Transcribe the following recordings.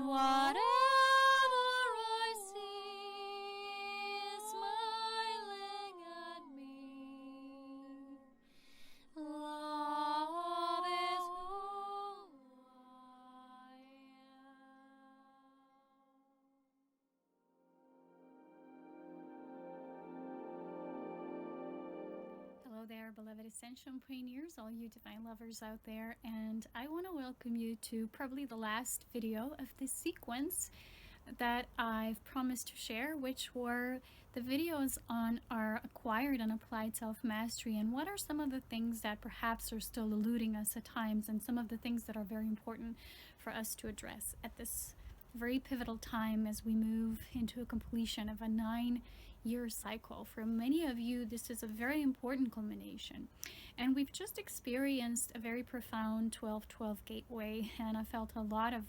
that whatever I see is smiling at me. Love is who I am. Hello there, beloved Ascension pioneers, all you divine lovers out there, and I want to welcome you to probably the last video of this sequence that I've promised to share, which were the videos on our acquired and applied self-mastery, and what are some of the things that perhaps are still eluding us at times, and some of the things that are very important for us to address at this very pivotal time as we move into a completion of a 9-year cycle. For many of you, this is a very important culmination, and we've just experienced a very profound 12-12 gateway, and I felt a lot of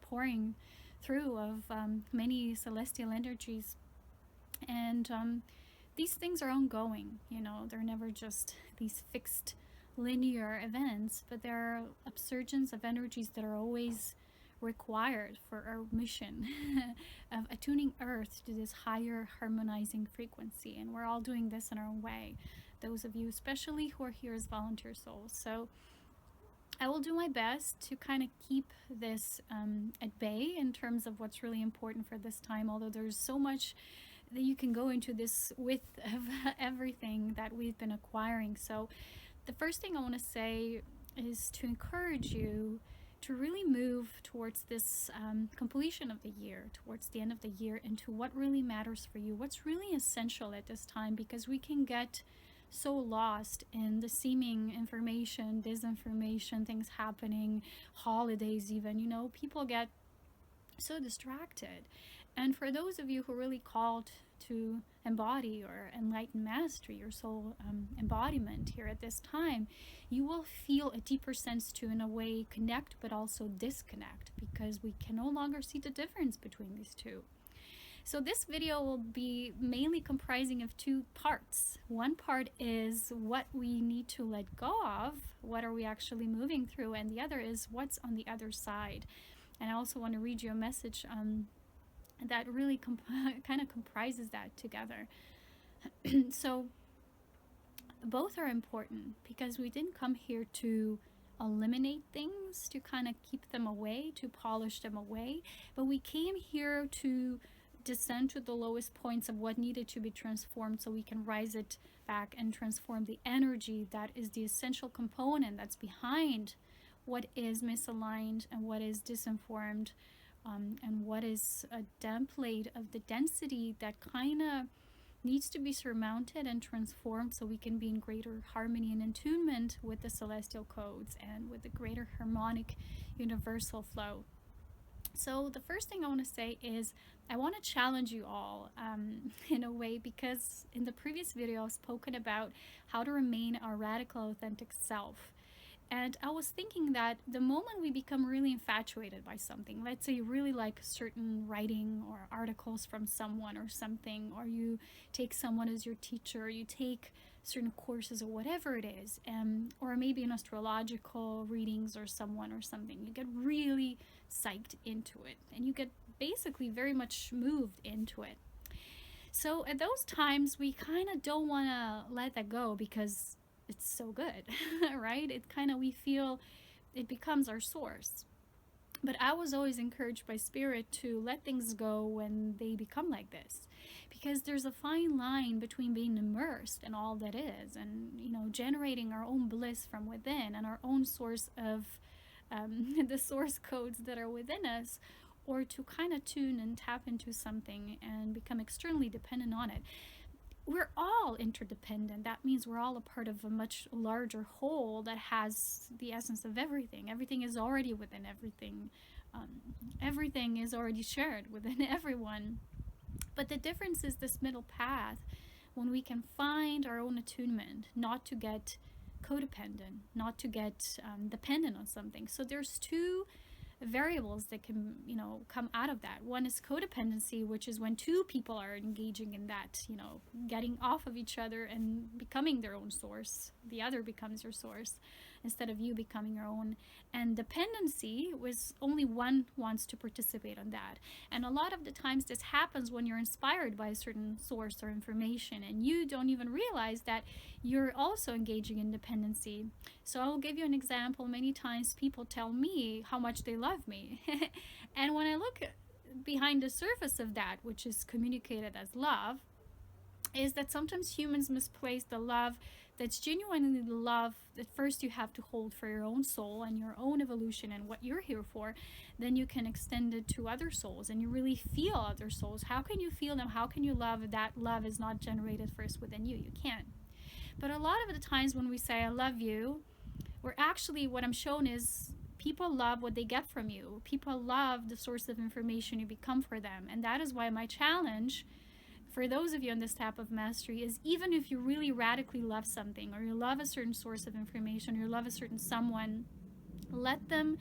pouring through of many celestial energies, and these things are ongoing. You know, they're never just these fixed linear events, but there are upsurgence of energies that are always required for our mission of attuning Earth to this higher harmonizing frequency, and we're all doing this in our own way, those of you especially who are here as volunteer souls. So I will do my best to kind of keep this at bay in terms of what's really important for this time, although there's so much that you can go into this width of everything that we've been acquiring. So the first thing I want to say is to encourage you to really move towards this completion of the year, towards the end of the year, into what really matters for you, what's really essential at this time, because we can get so lost in the seeming information, disinformation, things happening, holidays even, you know, people get so distracted. And for those of you who are really called to embody or enlighten mastery, your soul embodiment here at this time, you will feel a deeper sense to, in a way, connect but also disconnect, because we can no longer see the difference between these two. So this video will be mainly comprising of two parts. One part is what we need to let go of, what are we actually moving through, and the other is what's on the other side. And I also want to read you a message that really kind of comprises that together. So both are important, because we didn't come here to eliminate things, to kind of keep them away, to polish them away, but we came here to descend to the lowest points of what needed to be transformed, so we can rise it back and transform the energy that is the essential component that's behind what is misaligned and what is disinformed, and what is a template of the density that kind of needs to be surmounted and transformed, so we can be in greater harmony and attunement with the celestial codes and with the greater harmonic universal flow. So the first thing I want to say is I want to challenge you all in a way, because in the previous video I've spoken about how to remain our radical authentic self. And I was thinking that the moment we become really infatuated by something, let's say you really like certain writing or articles from someone or something, or you take someone as your teacher, you take certain courses or whatever it is, or maybe in astrological readings or someone or something, you get really psyched into it and you get basically very much moved into it. So at those times we kind of don't want to let that go, because it's so good, right? It kind of, we feel it becomes our source. But I was always encouraged by Spirit to let things go when they become like this, because there's a fine line between being immersed in all that is and, you know, generating our own bliss from within and our own source of the source codes that are within us, or to kind of tune and tap into something and become externally dependent on it. We're all interdependent. That means we're all a part of a much larger whole that has the essence of everything. Everything is already within everything. Everything is already shared within everyone. But the difference is this middle path, when we can find our own attunement, not to get codependent, not to get dependent on something. So there's two variables that can, you know, come out of that. One is codependency, which is when two people are engaging in that, you know, getting off of each other and becoming their own source. The other becomes your source. instead of you becoming your own. And dependency was only one wants to participate on that. And a lot of the times this happens when you're inspired by a certain source or information and you don't even realize that you're also engaging in dependency. So I'll give you an example. Many times people tell me how much they love me. And when I look behind the surface of that, which is communicated as love, is that sometimes humans misplace the love that's genuinely the love that first you have to hold for your own soul and your own evolution and what you're here for. Then you can extend it to other souls and you really feel other souls. How can you feel them? How can you love if that love is not generated first within you? You can't. But a lot of the times when we say I love you, we're actually, what I'm shown is people love what they get from you. People love the source of information you become for them. And that is why my challenge for those of you on this type of mastery is, even if you really radically love something, or you love a certain source of information, or you love a certain someone, let them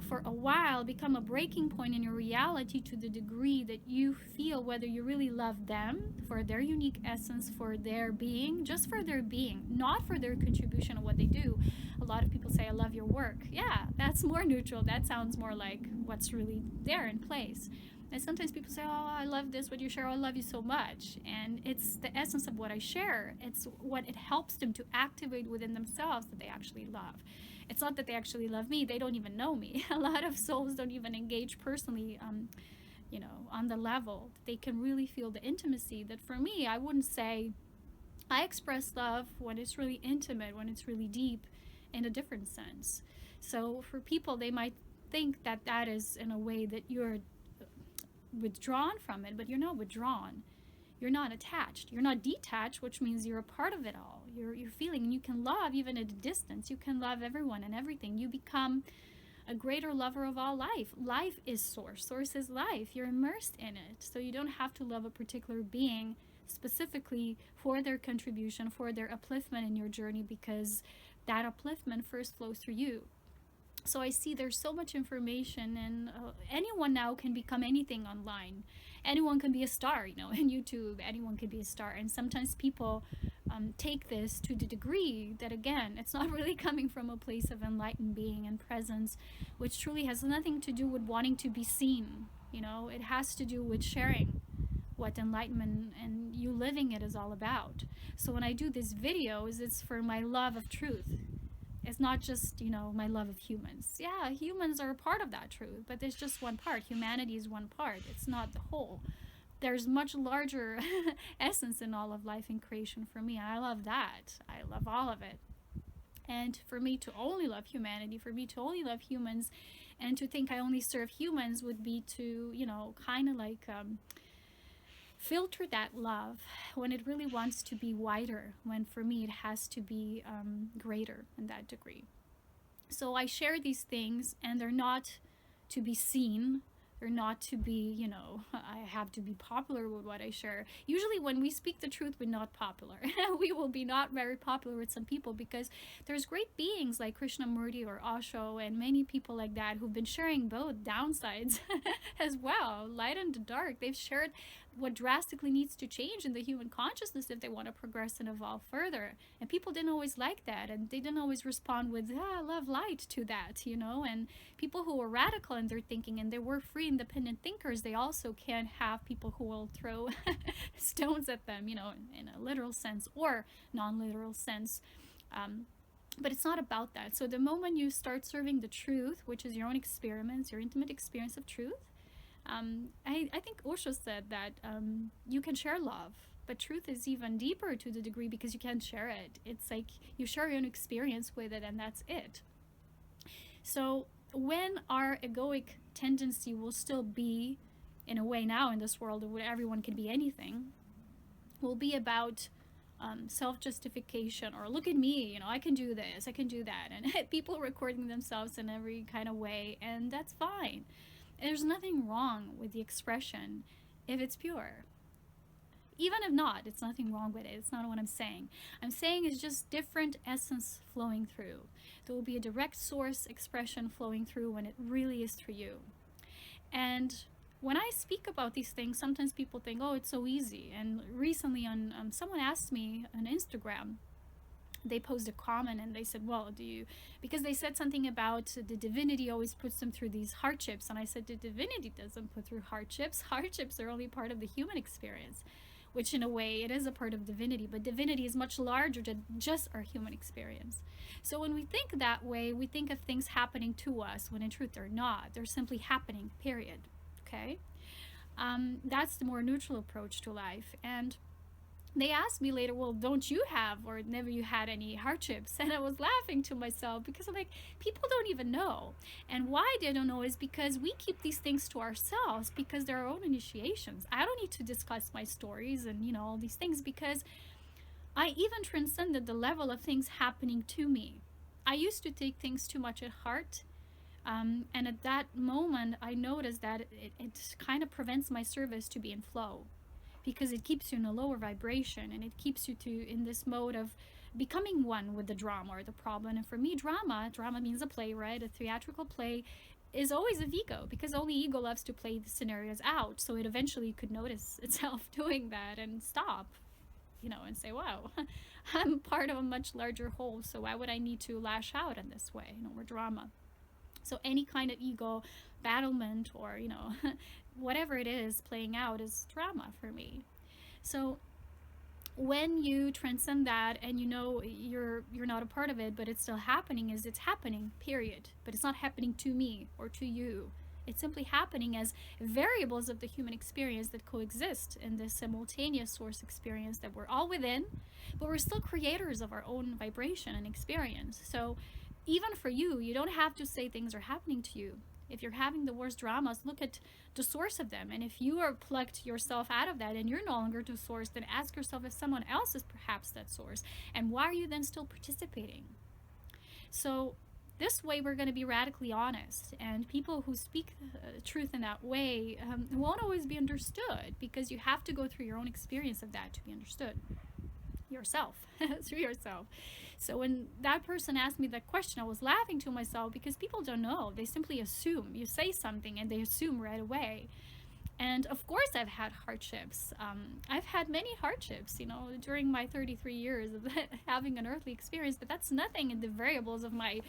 for a while become a breaking point in your reality to the degree that you feel whether you really love them for their unique essence, for their being, just for their being, not for their contribution of what they do. A lot of people say, I love your work. Yeah, that's more neutral. That sounds more like what's really there in place. And sometimes people say, oh, I love this, what you share, oh, I love you so much. And it's the essence of what I share. It's what it helps them to activate within themselves that they actually love. It's not that they actually love me. They don't even know me. A lot of souls don't even engage personally, on the level that they can really feel the intimacy. That for me, I wouldn't say I express love when it's really intimate, when it's really deep, in a different sense. So for people, they might think that that is in a way that you're withdrawn from it, but you're not withdrawn. You're not attached. You're not detached, which means you're a part of it all. You're feeling, and you can love even at a distance. You can love everyone and everything. You become a greater lover of all life. Life is source. Source is life. You're immersed in it. So you don't have to love a particular being specifically for their contribution, for their upliftment in your journey, because that upliftment first flows through you. So I see there's so much information, and anyone now can become anything online. Anyone can be a star, in YouTube. Anyone can be a star. And sometimes people take this to the degree that, again, it's not really coming from a place of enlightened being and presence, which truly has nothing to do with wanting to be seen. It has to do with sharing what enlightenment and you living it is all about. So when I do these videos, it's for my love of truth. It's not just, my love of humans. Yeah, humans are a part of that truth, but there's just one part. Humanity is one part. It's not the whole. There's much larger essence in all of life and creation for me. I love that. I love all of it. And for me to only love humanity, for me to only love humans, and to think I only serve humans would be to, kind of like filter that love when it really wants to be wider, when for me it has to be greater in that degree. So I share these things, and they're not to be seen. They're not to be, I have to be popular with what I share. Usually when we speak the truth, we're not popular. We will be not very popular with some people, because there's great beings like Krishnamurti or Osho and many people like that who've been sharing both downsides as well, light and the dark. They've shared what drastically needs to change in the human consciousness if they want to progress and evolve further. And people didn't always like that, and they didn't always respond with, I love light to that, and people who were radical in their thinking and they were free independent thinkers, they also can have people who will throw stones at them, in a literal sense or non-literal sense. But it's not about that. So the moment you start serving the truth, which is your own experiments, your intimate experience of truth, I think Osho said that you can share love, but truth is even deeper to the degree because you can't share it. It's like you share your own experience with it, and that's it. So when our egoic tendency will still be, in a way now in this world where everyone can be anything, will be about self-justification, or look at me, I can do this, I can do that, and people recording themselves in every kind of way, and that's fine. There's nothing wrong with the expression if it's pure. Even if not, it's nothing wrong with it. It's not what I'm saying. I'm saying it's just different essence flowing through. There will be a direct source expression flowing through when it really is through you. And when I speak about these things, sometimes people think, oh, it's so easy. And recently someone asked me on Instagram, they posed a comment and they said, well, do you, because they said something about the divinity always puts them through these hardships. And I said, the divinity doesn't put through hardships. Hardships are only part of the human experience, which in a way it is a part of divinity, but divinity is much larger than just our human experience. So when we think that way, we think of things happening to us when in truth they're not. They're simply happening, period. Okay? That's the more neutral approach to life. And they asked me later, well, don't you have, or never you had any hardships? And I was laughing to myself because I'm like, people don't even know. And why they don't know is because we keep these things to ourselves because they're our own initiations. I don't need to discuss my stories and, you know, all these things because I even transcended the level of things happening to me. I used to take things too much at heart. And at that moment, I noticed that it kind of prevents my service to be in flow, because it keeps you in a lower vibration and it keeps you in this mode of becoming one with the drama or the problem. And for me, drama means a play, right? A theatrical play is always of ego, because only ego loves to play the scenarios out. So it eventually could notice itself doing that and stop, you know, and say, wow, I'm part of a much larger whole, so why would I need to lash out in this way, you know, or drama. So any kind of ego battlement or, you know, whatever it is playing out is drama for me. So when you transcend that and you know you're not a part of it, but it's still happening, is it's happening, period. But it's not happening to me or to you. It's simply happening as variables of the human experience that coexist in this simultaneous source experience that we're all within, but we're still creators of our own vibration and experience. So even for you, you don't have to say things are happening to you. If you're having the worst dramas, look at the source of them. And if you are plucked yourself out of that and you're no longer the source, then ask yourself if someone else is perhaps that source. And why are you then still participating? So this way we're going to be radically honest. And people who speak truth in that way won't always be understood, because you have to go through your own experience of that to be understood. Yourself, through yourself. So when that person asked me that question, I was laughing to myself, because people don't know. They simply assume. You say something and they assume right away. And of course I've had hardships. I've had many hardships, you know, during my 33 years of having an earthly experience, but that's nothing in the variables of my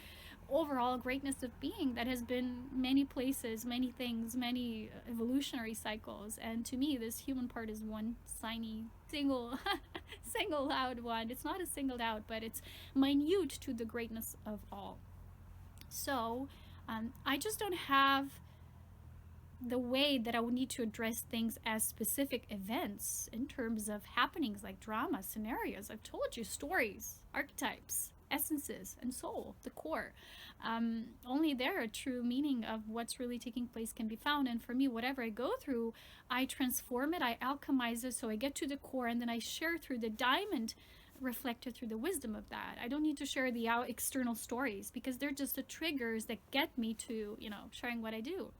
overall greatness of being that has been many places, many things, many evolutionary cycles. And to me, this human part is one tiny single out one. It's not a singled out, but it's minute to the greatness of all. So I just don't have the way that I would need to address things as specific events in terms of happenings like drama, scenarios. I've told you stories, archetypes, essences, and soul, the core. Only there a true meaning of what's really taking place can be found. And for me, whatever I go through, I transform it, I alchemize it, so I get to the core, and then I share through the diamond, reflected through the wisdom of that. I don't need to share the external stories, because they're just the triggers that get me to, you know, sharing what I do.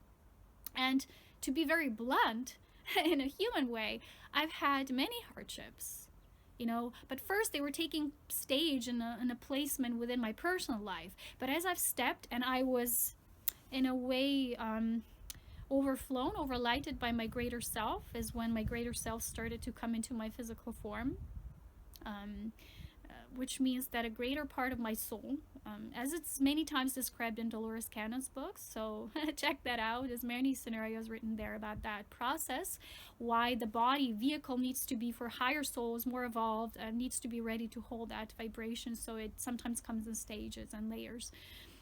And to be very blunt, in a human way, I've had many hardships, you know, but first they were taking stage in a placement within my personal life. But as I've stepped and I was, in a way, overflown, overlighted by my greater self, is when my greater self started to come into my physical form. Which means that a greater part of my soul, as it's many times described in Dolores Cannon's books, so check that out. There's many scenarios written there about that process, why the body vehicle needs to be for higher souls, more evolved, and needs to be ready to hold that vibration, so it sometimes comes in stages and layers.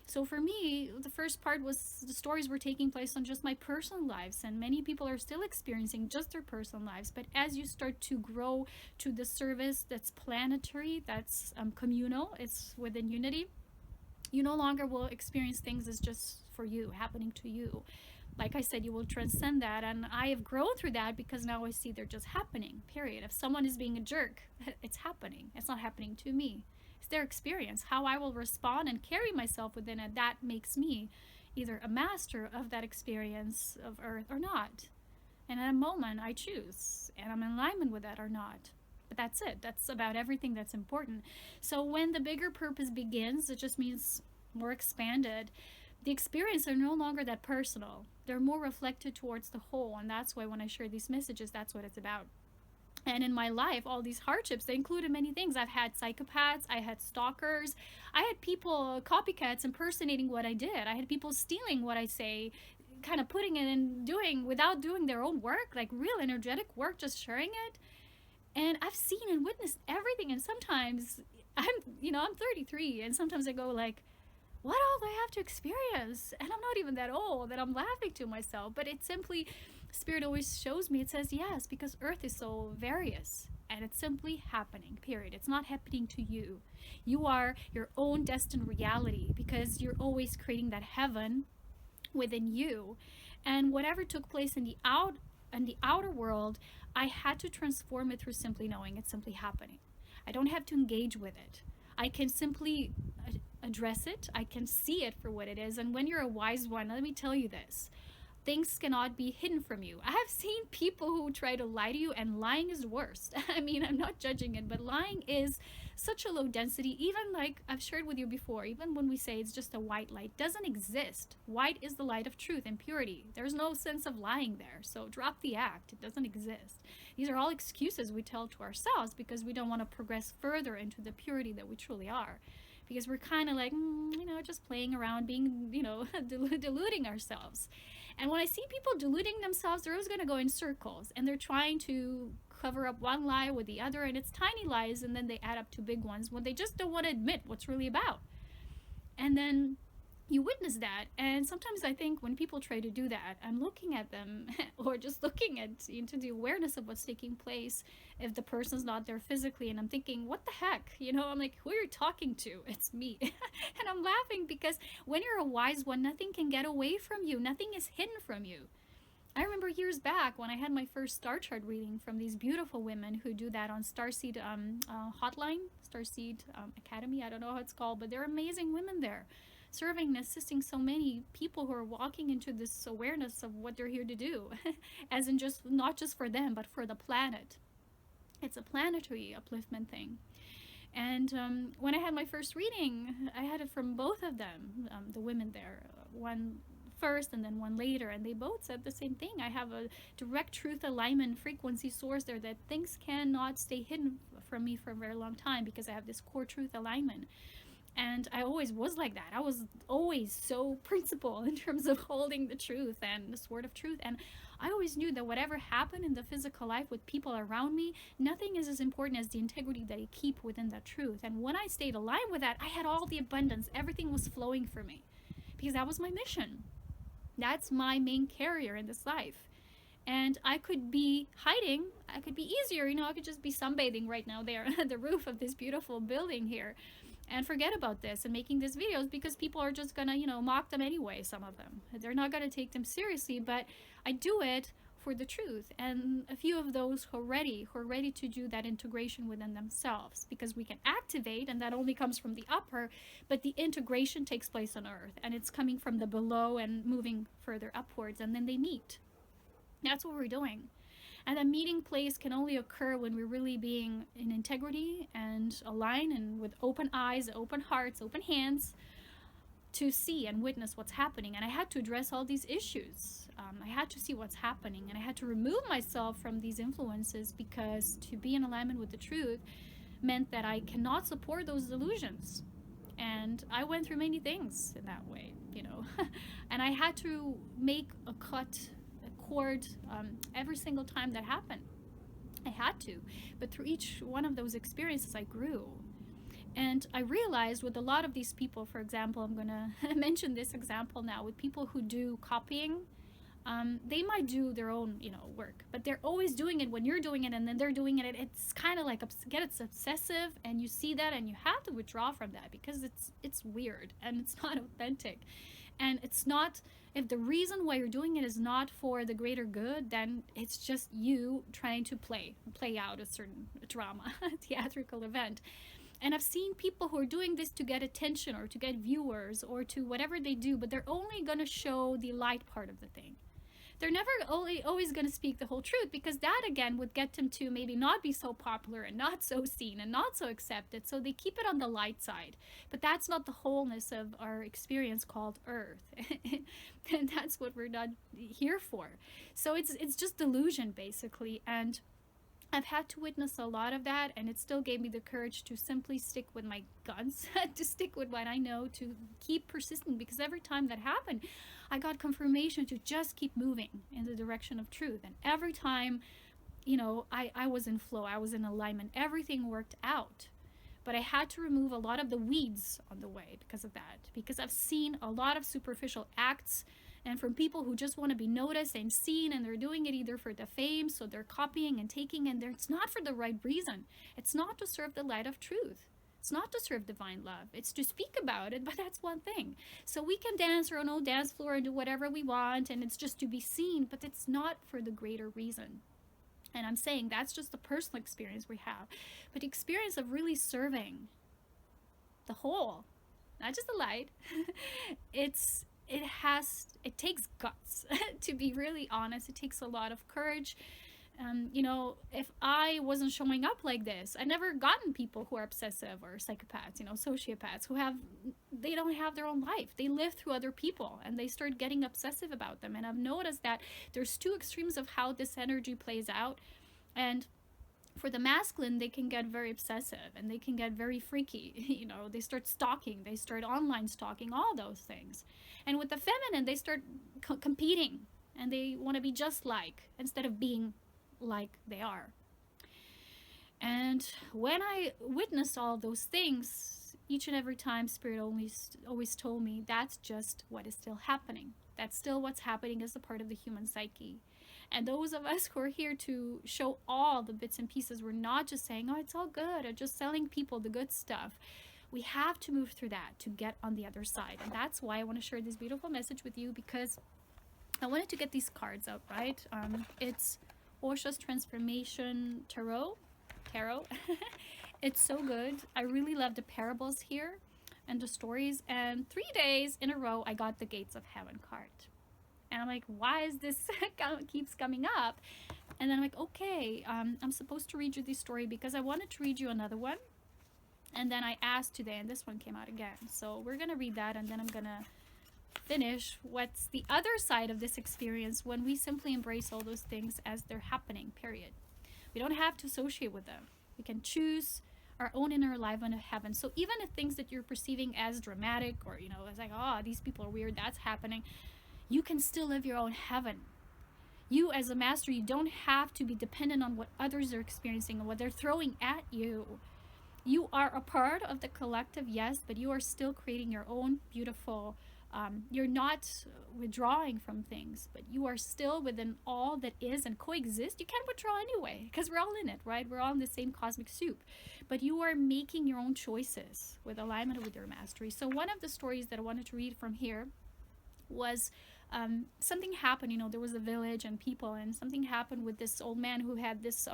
So for me, the first part was the stories were taking place on just my personal lives, and many people are still experiencing just their personal lives. But as you start to grow to the service that's planetary, that's communal, it's within unity, you no longer will experience things as just for you, happening to you. Like I said, you will transcend that, and I have grown through that, because now I see they're just happening, period. If someone is being a jerk, it's happening. It's not happening to me. Their experience. How I will respond and carry myself within it, that makes me either a master of that experience of earth or not. And at a moment I choose, and I'm in alignment with that or not. But that's it. That's about everything that's important. So when the bigger purpose begins, it just means more expanded. The experiences are no longer that personal. They're more reflected towards the whole, and that's why when I share these messages, that's what it's about. And in my life, all these hardships, they included many things. I've had psychopaths, I had stalkers, I had people, copycats, impersonating what I did. I had people stealing what I say, kind of putting it and doing without doing their own work, like real energetic work, just sharing it. And I've seen and witnessed everything. And sometimes I'm 33, and sometimes I go like, what all do I have to experience? And I'm not even that old, and I'm laughing to myself. But it simply, Spirit always shows me, it says yes, because Earth is so various. And it's simply happening, period. It's not happening to you. You are your own destined reality, because you're always creating that heaven within you. And whatever took place in the outer world, I had to transform it through simply knowing it's simply happening. I don't have to engage with it. I can simply address it. I can see it for what it is. And when you're a wise one, let me tell you this, things cannot be hidden from you. I have seen people who try to lie to you, and lying is worst. I mean, I'm not judging it, but lying is such a low density. Even like I've shared with you before, even when we say it's just a white light, doesn't exist. White is the light of truth and purity. There's no sense of lying there. So drop the act. It doesn't exist. These are all excuses we tell to ourselves because we don't want to progress further into the purity that we truly are. Because we're kind of like, just playing around, being, deluding ourselves. And when I see people deluding themselves, they're always going to go in circles, and they're trying to cover up one lie with the other, and it's tiny lies, and then they add up to big ones when they just don't want to admit what's really about. And then you witness that, and sometimes I think when people try to do that, I'm looking at them or just looking into the awareness of what's taking place if the person's not there physically, and I'm thinking, what the heck? I'm like, who are you talking to? It's me. And I'm laughing because when you're a wise one, nothing can get away from you. Nothing is hidden from you. I remember years back when I had my first star chart reading from these beautiful women who do that on Starseed Hotline, Starseed Academy, I don't know how it's called, but they're amazing women there, serving and assisting so many people who are walking into this awareness of what they're here to do, as in just not just for them, but for the planet. It's a planetary upliftment thing. And when I had my first reading, I had it from both of them, the women there, one first and then one later, and they both said the same thing. I have a direct truth alignment frequency source there that things cannot stay hidden from me for a very long time because I have this core truth alignment. And I always was like that. I was always so principled in terms of holding the truth and the sword of truth. And I always knew that whatever happened in the physical life with people around me, nothing is as important as the integrity that I keep within that truth. And when I stayed aligned with that, I had all the abundance. Everything was flowing for me because that was my mission. That's my main carrier in this life. And I could be hiding. I could be easier. I could just be sunbathing right now there on the roof of this beautiful building here and forget about this and making these videos because people are just gonna, mock them anyway, some of them. They're not gonna take them seriously, but I do it for the truth. And a few of those who are ready to do that integration within themselves, because we can activate, and that only comes from the upper, but the integration takes place on earth, and it's coming from the below and moving further upwards, and then they meet. That's what we're doing. And that meeting place can only occur when we're really being in integrity and aligned and with open eyes, open hearts, open hands to see and witness what's happening. And I had to address all these issues. I had to see what's happening, and I had to remove myself from these influences, because to be in alignment with the truth meant that I cannot support those delusions. And I went through many things in that way, and I had to make a cord every single time that happened. I had to. But through each one of those experiences, I grew. And I realized with a lot of these people, for example, I'm going to mention this example now, with people who do copying, they might do their own, work, but they're always doing it when you're doing it, and then they're doing it. It's kind of like, it's obsessive, and you see that, and you have to withdraw from that because it's weird and it's not authentic. And it's not, if the reason why you're doing it is not for the greater good, then it's just you trying to play out a certain drama, theatrical event. And I've seen people who are doing this to get attention or to get viewers or to whatever they do, but they're only going to show the light part of the thing. They're never always going to speak the whole truth, because that again would get them to maybe not be so popular and not so seen and not so accepted. So they keep it on the light side. But that's not the wholeness of our experience called Earth. And that's what we're not here for. So it's just delusion, basically. And I've had to witness a lot of that, and it still gave me the courage to simply stick with my guns, to stick with what I know, to keep persisting, because every time that happened, I got confirmation to just keep moving in the direction of truth. And every time, I was in flow, I was in alignment, everything worked out. But I had to remove a lot of the weeds on the way because of that, because I've seen a lot of superficial acts, and from people who just want to be noticed and seen, and they're doing it either for the fame, so they're copying and taking, and it's not for the right reason. It's not to serve the light of truth. It's not to serve divine love. It's to speak about it, but that's one thing. So we can dance on old dance floor and do whatever we want, and it's just to be seen, but it's not for the greater reason. And I'm saying that's just the personal experience we have. But the experience of really serving the whole, not just the light, it takes guts to be really honest. It takes a lot of courage. If I wasn't showing up like this, I never gotten people who are obsessive or psychopaths, sociopaths they don't have their own life. They live through other people, and they start getting obsessive about them. And I've noticed that there's two extremes of how this energy plays out. And for the masculine, they can get very obsessive and they can get very freaky. They start stalking, they start online stalking, all those things. And with the feminine, they start competing, and they want to be just like, instead of being like they are. And when I witnessed all those things, each and every time, Spirit always told me that's just what is still happening. That's still what's happening as a part of the human psyche. And those of us who are here to show all the bits and pieces, we're not just saying, oh, it's all good, or just selling people the good stuff. We have to move through that to get on the other side. And that's why I want to share this beautiful message with you, because I wanted to get these cards out, right? It's Osha's Transformation Tarot. It's so good. I really love the parables here and the stories. And 3 days in a row, I got the Gates of Heaven card. And I'm like, why is this keeps coming up? And then I'm like, okay, I'm supposed to read you this story because I wanted to read you another one. And then I asked today, and this one came out again. So we're going to read that, and then I'm going to finish what's the other side of this experience when we simply embrace all those things as they're happening, period. We don't have to associate with them. We can choose our own inner alignment of heaven. So even if things that you're perceiving as dramatic, or, it's like, oh, these people are weird, that's happening, you can still live your own heaven. You as a master, you don't have to be dependent on what others are experiencing and what they're throwing at you. You are a part of the collective, yes, but you are still creating your own beautiful, you're not withdrawing from things, but you are still within all that is and coexist. You can't withdraw anyway, because we're all in it, right? We're all in the same cosmic soup. But you are making your own choices with alignment with your mastery. So one of the stories that I wanted to read from here was something happened. There was a village and people, and something happened with this old man who had this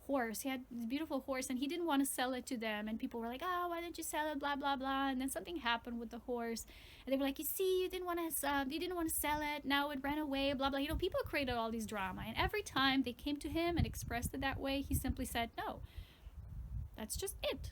horse. He had this beautiful horse, and he didn't want to sell it to them, and people were like, oh, why didn't you sell it, blah blah blah. And then something happened with the horse, and they were like, you see, you didn't want to sell it, now it ran away, blah blah. People created all these drama, and every time they came to him and expressed it that way, he simply said, no, that's just it.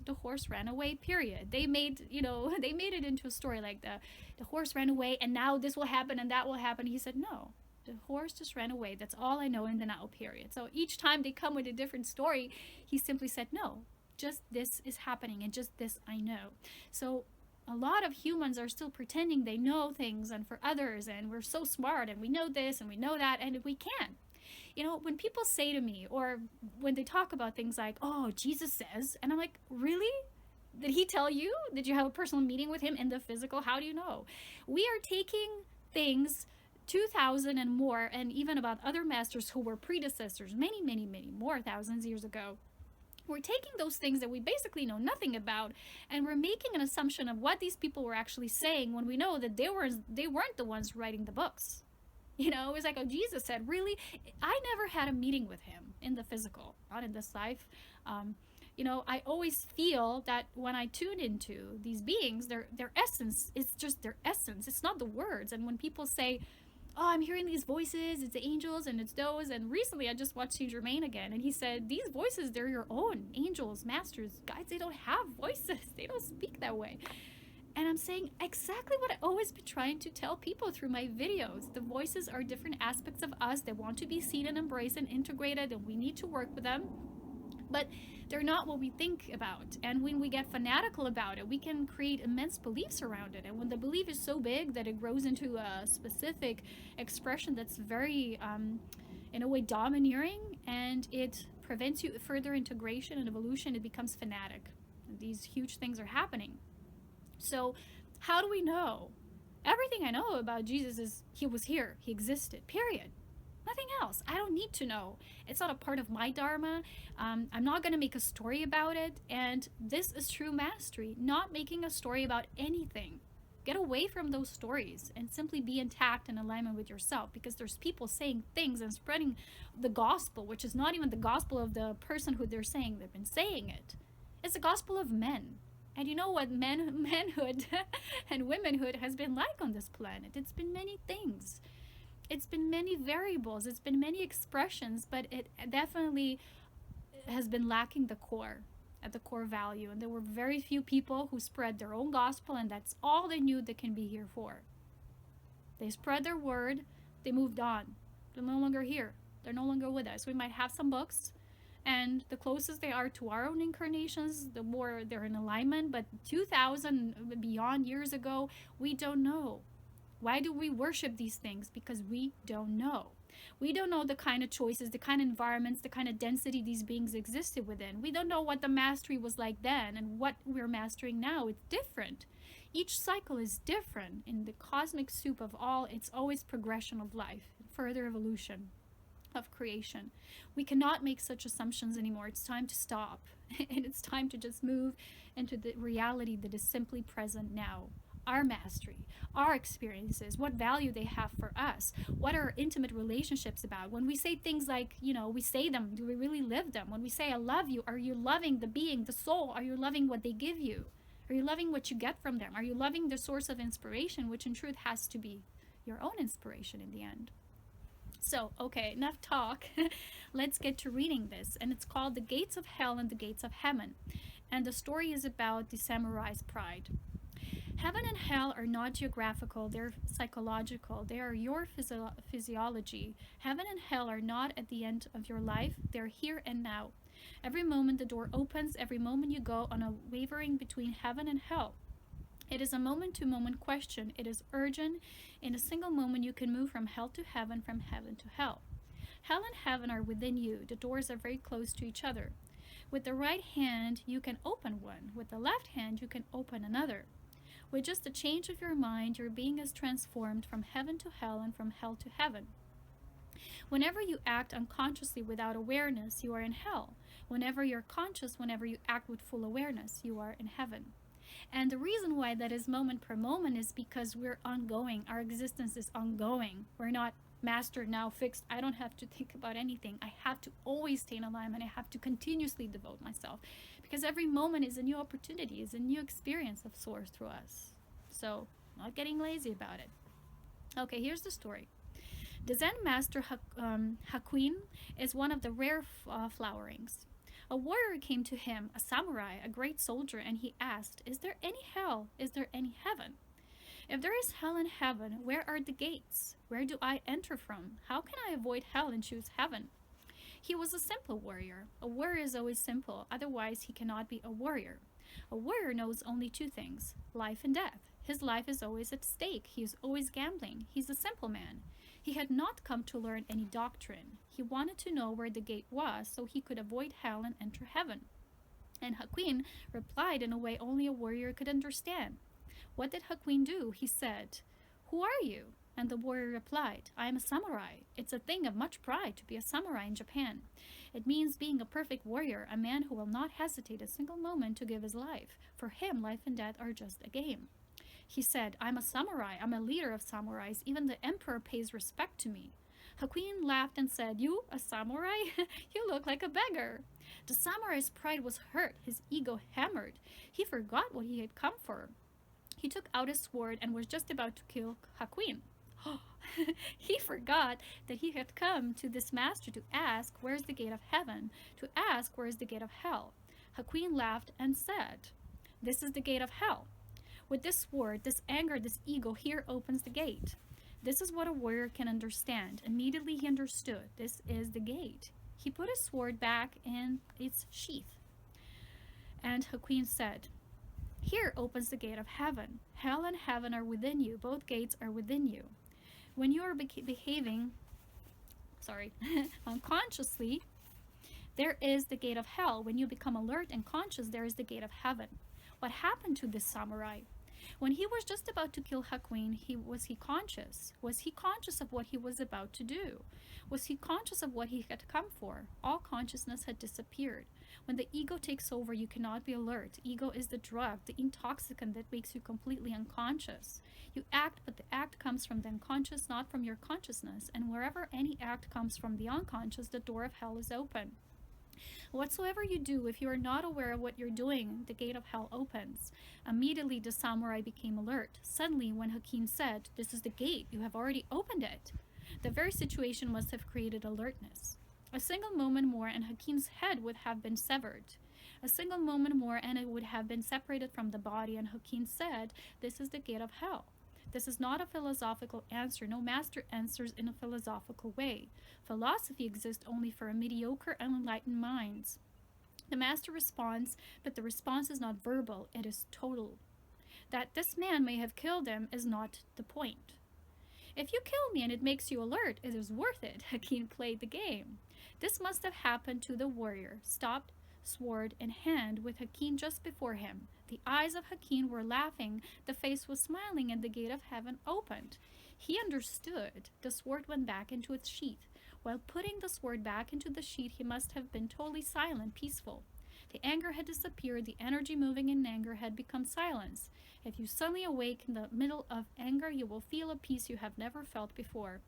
The horse ran away, period. They made it into a story like the horse ran away and now this will happen and that will happen. He said, no, the horse just ran away. That's all I know in the now, period. So each time they come with a different story, he simply said, no, just this is happening and just this I know. So a lot of humans are still pretending they know things, and for others, and we're so smart and we know this and we know that, and we can't. When people say to me, or when they talk about things like, oh, Jesus says, and I'm like, really? Did he tell you? Did you have a personal meeting with him in the physical? How do you know? We are taking things 2,000 and more, and even about other masters who were predecessors many, many, many more thousands years ago. We're taking those things that we basically know nothing about, and we're making an assumption of what these people were actually saying, when we know that they weren't the ones writing the books. It was like, oh, Jesus said, really? I never had a meeting with him in the physical, not in this life. I always feel that when I tune into these beings, their essence, it's just their essence. It's not the words. And when people say, oh, I'm hearing these voices, it's the angels and it's those. And recently I just watched Saint Germain again, and he said, these voices, they're your own angels, masters, guides. They don't have voices. They don't speak that way. And I'm saying exactly what I always been trying to tell people through my videos. The voices are different aspects of us. They want to be seen and embraced and integrated, and we need to work with them. But they're not what we think about. And when we get fanatical about it, we can create immense beliefs around it. And when the belief is so big that it grows into a specific expression that's very, in a way, domineering, and it prevents you further integration and evolution, it becomes fanatic. And these huge things are happening. So how do we know? Everything I know about Jesus is he was here, he existed, period. Nothing else. I don't need to know. It's not a part of my dharma. I'm not going to make a story about it. And this is true mastery, not making a story about anything. Get away from those stories and simply be intact in alignment with yourself, because there's people saying things and spreading the gospel, which is not even the gospel of the person who they're saying they've been saying it. It's the gospel of men. And you know what manhood and womanhood has been like on this planet? It's been many things. It's been many variables. It's been many expressions, but it definitely has been lacking the core, at the core value. And there were very few people who spread their own gospel, and that's all they knew they can be here for. They spread their word, they moved on. They're no longer here. They're no longer with us. We might have some books, and the closest they are to our own incarnations, the more they're in alignment. But 2,000 beyond years ago, we don't know. Why do we worship these things? Because we don't know. We don't know the kind of choices, the kind of environments, the kind of density these beings existed within. We don't know what the mastery was like then and what we're mastering now. It's different. Each cycle is different. In the cosmic soup of all, it's always progression of life, further evolution of creation. We cannot make such assumptions anymore. It's time to stop. And it's time to just move into the reality that is simply present now. Our mastery, our experiences, what value they have for us, what are our intimate relationships about. When we say things like, we say them, do we really live them? When we say I love you, are you loving the being, the soul? Are you loving what they give you? Are you loving what you get from them? Are you loving the source of inspiration, which in truth has to be your own inspiration in the end? So, okay, enough talk. Let's get to reading this. And it's called The Gates of Hell and the Gates of Heaven. And the story is about the samurai's pride. Heaven and hell are not geographical, they're psychological. They are your physiology. Heaven and hell are not at the end of your life, they're here and now. Every moment the door opens, every moment you go on a wavering between heaven and hell. It is a moment-to-moment question. It is urgent. In a single moment you can move from hell to heaven, from heaven to hell. Hell and heaven are within you. The doors are very close to each other. With the right hand you can open one. With the left hand you can open another. With just a change of your mind, your being is transformed from heaven to hell and from hell to heaven. Whenever you act unconsciously without awareness, you are in hell. Whenever you're conscious, whenever you act with full awareness, you are in heaven. And the reason why that is moment per moment is because we're ongoing. Our existence is ongoing. We're not mastered now, fixed. I don't have to think about anything. I have to always stay in alignment. I have to continuously devote myself, because every moment is a new opportunity, is a new experience of source through us. So, not getting lazy about it. Okay, here's the story. The Zen master Hakuin is one of the rare flowerings. A warrior came to him, a samurai, a great soldier, and he asked, "Is there any hell? Is there any heaven? If there is hell and heaven, where are the gates? Where do I enter from? How can I avoid hell and choose heaven?" He was a simple warrior. A warrior is always simple, otherwise he cannot be a warrior. A warrior knows only two things, life and death. His life is always at stake. He is always gambling. He's a simple man. He had not come to learn any doctrine. He wanted to know where the gate was so he could avoid hell and enter heaven. And Hakuin replied in a way only a warrior could understand. What did Hakuin do? He said, "Who are you?" And the warrior replied, "I am a samurai. It's a thing of much pride to be a samurai in Japan. It means being a perfect warrior, a man who will not hesitate a single moment to give his life. For him, life and death are just a game." He said, "I'm a samurai. I'm a leader of samurais. Even the emperor pays respect to me." Hakuin laughed and said, "You, a samurai? You look like a beggar." The samurai's pride was hurt, his ego hammered. He forgot what he had come for. He took out his sword and was just about to kill Hakuin. He forgot that he had come to this master to ask, "Where's the gate of heaven?" To ask, "Where's the gate of hell?" Hakuin laughed and said, "This is the gate of hell." With this sword, this anger, this ego here opens the gate. This is what a warrior can understand. Immediately he understood. This is the gate. He put his sword back in its sheath. And Hakuin said, here opens the gate of heaven. Hell and heaven are within you. Both gates are within you. When you are behaving, unconsciously, there is the gate of hell. When you become alert and conscious, there is the gate of heaven. What happened to this samurai? When he was just about to kill Hakuin, was he conscious? Was he conscious of what he was about to do? Was he conscious of what he had come for? All consciousness had disappeared. When the ego takes over, you cannot be alert. Ego is the drug, the intoxicant that makes you completely unconscious. You act, but the act comes from the unconscious, not from your consciousness. And wherever any act comes from the unconscious, the door of hell is open. Whatsoever you do, if you are not aware of what you're doing, the gate of hell opens. Immediately the samurai became alert. Suddenly, when Hakuin said, this is the gate, you have already opened it, the very situation must have created alertness. A single moment more and Hakuin's head would have been severed. A single moment more and it would have been separated from the body, and Hakuin said, this is the gate of hell. This is not a philosophical answer. No master answers in a philosophical way. Philosophy exists only for a mediocre and enlightened minds. The master responds, but the response is not verbal, it is total. That this man may have killed him is not the point. If you kill me and it makes you alert, it is worth it. Hakuin played the game. This must have happened to the warrior, stopped, sword in hand, with Hakuin just before him. The eyes of Hakuin were laughing, the face was smiling, and the gate of heaven opened. He understood. The sword went back into its sheath. While putting the sword back into the sheath, he must have been totally silent, peaceful. The anger had disappeared. The energy moving in anger had become silence. If you suddenly awake in the middle of anger, you will feel a peace you have never felt before.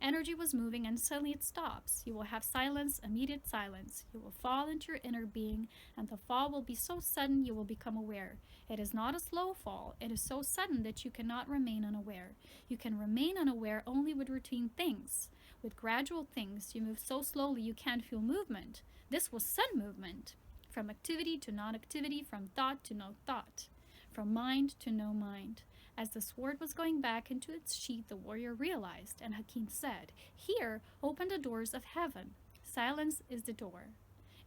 Energy was moving and suddenly it stops. You will have silence, immediate silence. You will fall into your inner being, and the fall will be so sudden you will become aware. It is not a slow fall. It is so sudden that you cannot remain unaware. You can remain unaware only with routine things. With gradual things, you move so slowly you can't feel movement. This was sudden movement. From activity to non-activity, from thought to no thought, from mind to no mind. As the sword was going back into its sheath, the warrior realized, and Hakuin said, here open the doors of heaven. Silence is the door.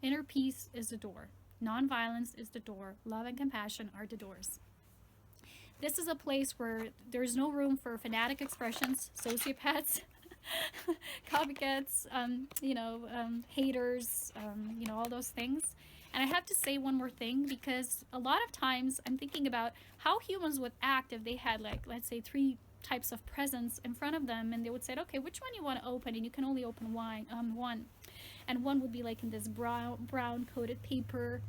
Inner peace is the door. Non-violence is the door. Love and compassion are the doors. This is a place where there's no room for fanatic expressions, sociopaths, copycats, haters, all those things. And I have to say one more thing, because a lot of times I'm thinking about how humans would act if they had, like, let's say 3 types of presents in front of them, and they would say, okay, which one you want to open, and you can only open one. And one would be like in this brown coated paper,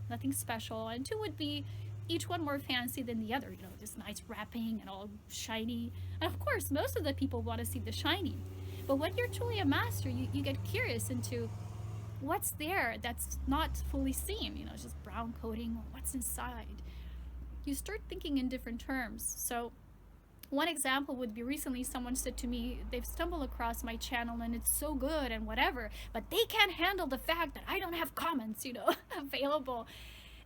nothing special, and 2 would be each one more fancy than the other, this nice wrapping and all shiny. And of course, most of the people want to see the shiny. But when you're truly a master, you get curious into what's there that's not fully seen, it's just brown coating, or what's inside. You start thinking in different terms. So one example would be, recently someone said to me, they've stumbled across my channel and it's so good and whatever, but they can't handle the fact that I don't have comments, available.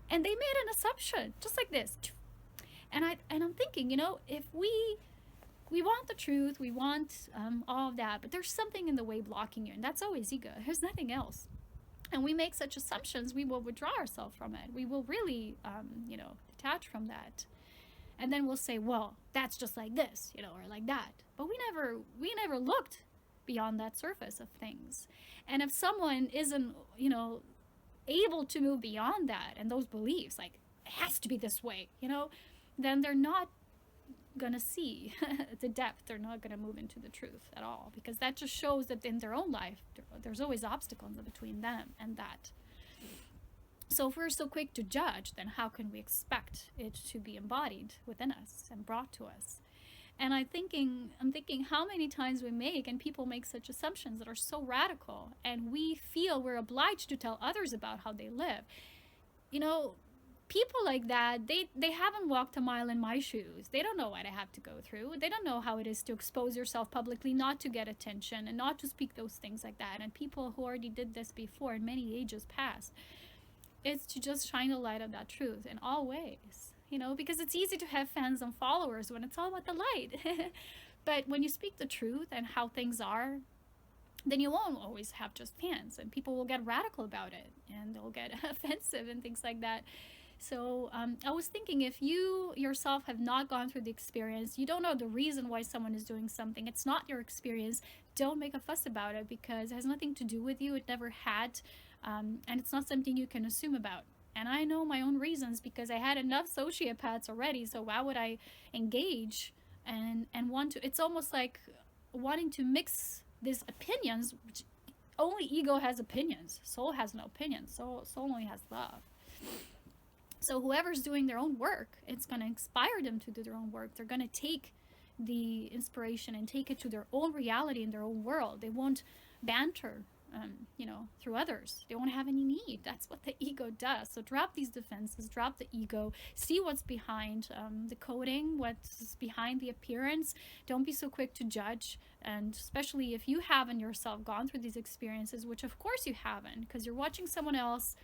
And they made an assumption, just like this. And I'm thinking, if we want the truth, we want all of that, but there's something in the way blocking you, and that's always ego. There's nothing else. And we make such assumptions, we will withdraw ourselves from it. We will really, detach from that. And then we'll say, well, that's just like this, or like that. But we never looked beyond that surface of things. And if someone isn't, able to move beyond that and those beliefs, like, it has to be this way, then they're not gonna see the depth. They're not gonna move into the truth at all, because that just shows that in their own life there's always obstacles between them and that. So if we're so quick to judge, then how can we expect it to be embodied within us and brought to us? And I'm thinking how many times we make, and people make such assumptions that are so radical, and we feel we're obliged to tell others about how they live. People like that, they haven't walked a mile in my shoes. They don't know what I have to go through. They don't know how it is to expose yourself publicly, not to get attention, and not to speak those things like that. And people who already did this before in many ages past, it's to just shine the light of that truth in all ways. you know, because it's easy to have fans and followers when it's all about the light. But when you speak the truth and how things are, then you won't always have just fans, and people will get radical about it and they'll get offensive and things like that. So I was thinking, if you yourself have not gone through the experience, you don't know the reason why someone is doing something, it's not your experience, don't make a fuss about it, because it has nothing to do with you. It never had. And it's not something you can assume about. And I know my own reasons because I had enough sociopaths already. So why would I engage and want to? It's almost like wanting to mix these opinions. Which only ego has opinions. Soul has no opinions. Soul only has love. So whoever's doing their own work, it's going to inspire them to do their own work. They're going to take the inspiration and take it to their own reality in their own world. They won't banter, you know, through others. They won't have any need. That's what the ego does. So drop these defenses, drop the ego, see what's behind the coding, what's behind the appearance. Don't be so quick to judge. And especially if you haven't yourself gone through these experiences, which of course you haven't, because you're watching someone else.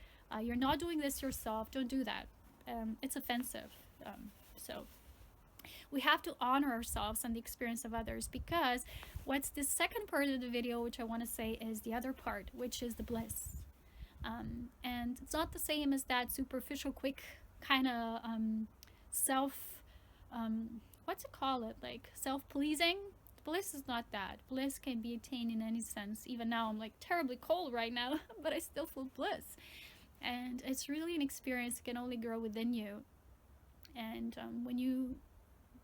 You're not doing this yourself. Don't do that. It's offensive. So we have to honor ourselves and the experience of others, because what's the second part of the video, which I want to say, is the other part, which is the bliss. And it's not the same as that superficial, quick kind of self, what's it call it? Like self-pleasing. Bliss is not that. Bliss can be attained in any sense. Even now I'm like terribly cold right now, but I still feel bliss. And it's really an experience that can only grow within you. And when you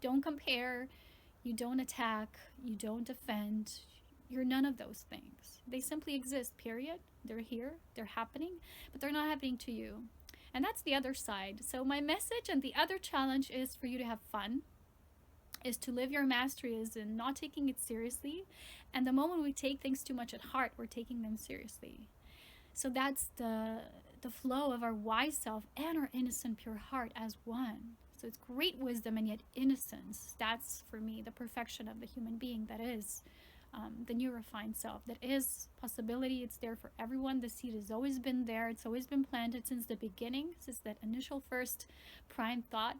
don't compare, you don't attack, you don't defend, you're none of those things. They simply exist, period. They're here, they're happening, but they're not happening to you. And that's the other side. So my message and the other challenge is for you to have fun, is to live your mastery, is in not taking it seriously. And the moment we take things too much at heart, we're taking them seriously. So that's the flow of our wise self and our innocent pure heart as one. So it's great wisdom and yet innocence. That's, for me, the perfection of the human being. That is the new refined self. That is possibility. It's there for everyone. The seed has always been there. It's always been planted since the beginning, since that initial first prime thought.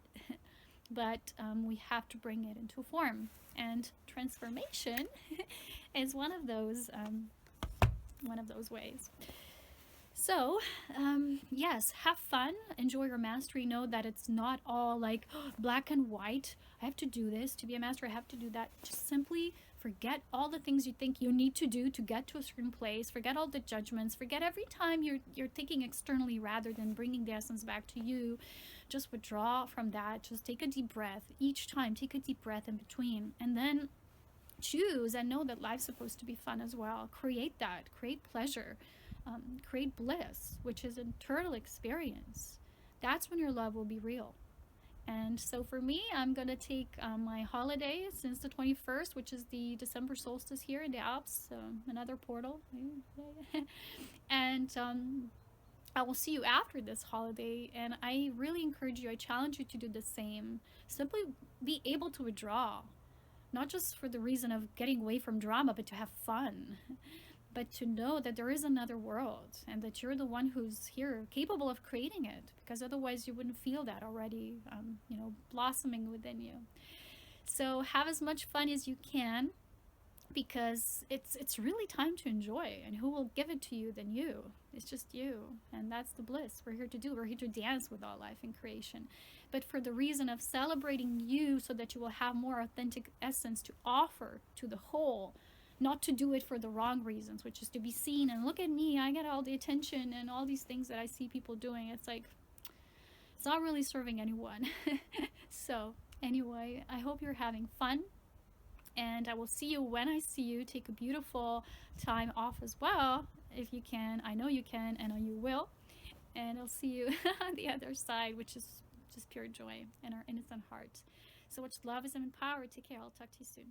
But we have to bring it into form. And transformation is one of those ways. So, yes, have fun, enjoy your mastery. Know that it's not all like black and white. I have to do this to be a master. I have to do that. Just simply forget all the things you think you need to do to get to a certain place. Forget all the judgments. Forget every time you're thinking externally rather than bringing the essence back to you. Just withdraw from that. Just take a deep breath. Each time, take a deep breath in between. And then choose and know that life's supposed to be fun as well. Create that. Create pleasure. Create bliss, which is an internal experience. That's when your love will be real. And so for me, I'm going to take my holiday since the 21st, which is the December solstice here in the Alps, another portal. And I will see you after this holiday, and I really encourage you, I challenge you to do the same. Simply be able to withdraw, not just for the reason of getting away from drama, but to have fun. But to know that there is another world and that you're the one who's here capable of creating it, because otherwise you wouldn't feel that already, blossoming within you. So have as much fun as you can, because it's really time to enjoy, and who will give it to you than you? It's just you, and that's the bliss we're here to do. We're here to dance with all life and creation, but for the reason of celebrating you, so that you will have more authentic essence to offer to the whole. Not to do it for the wrong reasons, which is to be seen and look at me, I get all the attention and all these things that I see people doing. It's like, it's not really serving anyone. So anyway, I hope you're having fun, and I will see you when I see you. Take a beautiful time off as well, if you can. I know you can, and I know you will. And I'll see you on the other side, which is just pure joy in our innocent heart. So much love is empowered. Take care. I'll talk to you soon.